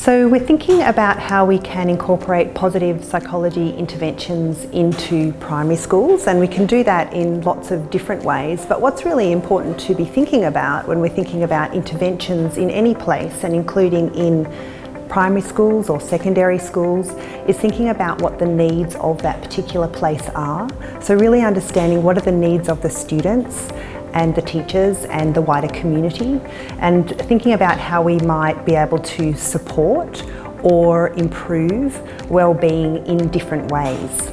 So we're thinking about how we can incorporate positive psychology interventions into primary schools, and we can do that in lots of different ways. But what's really important to be thinking about when we're thinking about interventions in any place, and including in primary schools or secondary schools, is thinking about what the needs of that particular place are. So really understanding what are the needs of the students and the teachers and the wider community, and thinking about how we might be able to support or improve well-being in different ways.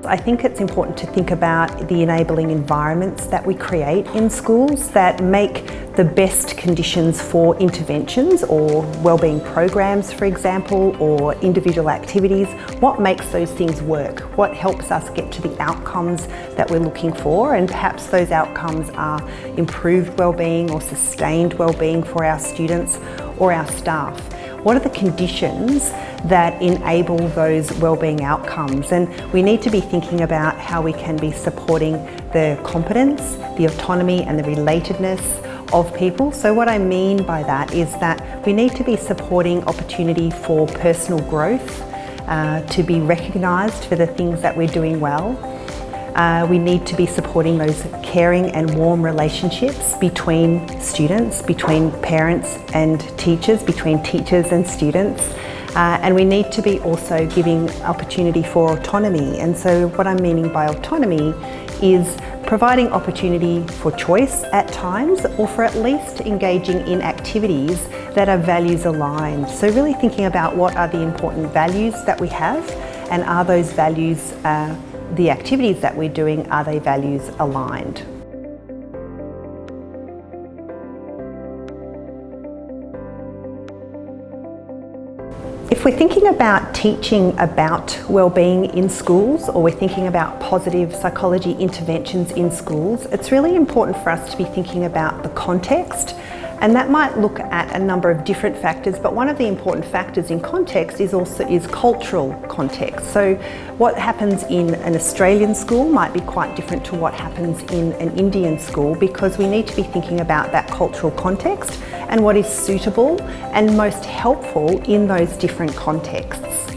I think it's important to think about the enabling environments that we create in schools that make the best conditions for interventions or wellbeing programs, for example, or individual activities. What makes those things work? What helps us get to the outcomes that we're looking for? And perhaps those outcomes are improved wellbeing or sustained wellbeing for our students or our staff. What are the conditions that enable those wellbeing outcomes? And we need to be thinking about how we can be supporting the competence, the autonomy and the relatedness of people. So what I mean by that is that we need to be supporting opportunity for personal growth, to be recognised for the things that we're doing well. We need to be supporting those caring and warm relationships between students, between parents and teachers, between teachers and students. And we need to be also giving opportunity for autonomy. And so what I'm meaning by autonomy is providing opportunity for choice at times, or for at least engaging in activities that are values aligned. So really thinking about what are the important values that we have, and are those values, the activities that we're doing, are they values aligned? If we're thinking about teaching about wellbeing in schools, or we're thinking about positive psychology interventions in schools, it's really important for us to be thinking about the context. And that might look at a number of different factors, but one of the important factors in context is cultural context. So what happens in an Australian school might be quite different to what happens in an Indian school, because we need to be thinking about that cultural context and what is suitable and most helpful in those different contexts.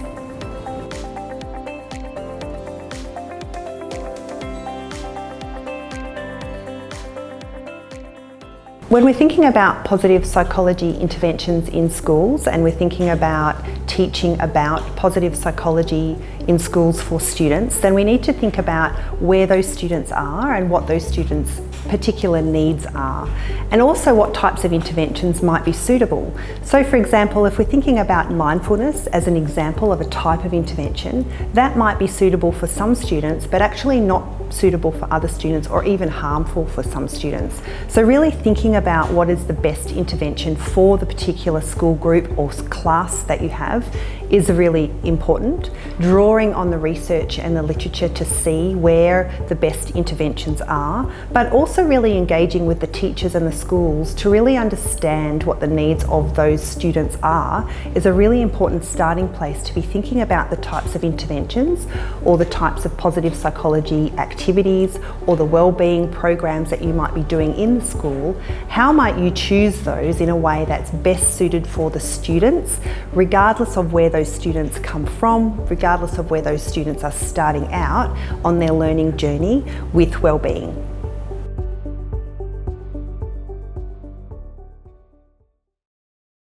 When we're thinking about positive psychology interventions in schools, and we're thinking about teaching about positive psychology in schools for students, then we need to think about where those students are and what those students' particular needs are, and also what types of interventions might be suitable. So for example, if we're thinking about mindfulness as an example of a type of intervention, that might be suitable for some students, but actually not suitable for other students, or even harmful for some students. So really thinking about what is the best intervention for the particular school group or class that you have is really important. Drawing on the research and the literature to see where the best interventions are, but also really engaging with the teachers and the schools to really understand what the needs of those students are, is a really important starting place to be thinking about the types of interventions or the types of positive psychology activities or the wellbeing programs that you might be doing in the school. How might you choose those in a way that's best suited for the students, regardless of where those students come from, regardless of where those students are starting out on their learning journey with wellbeing.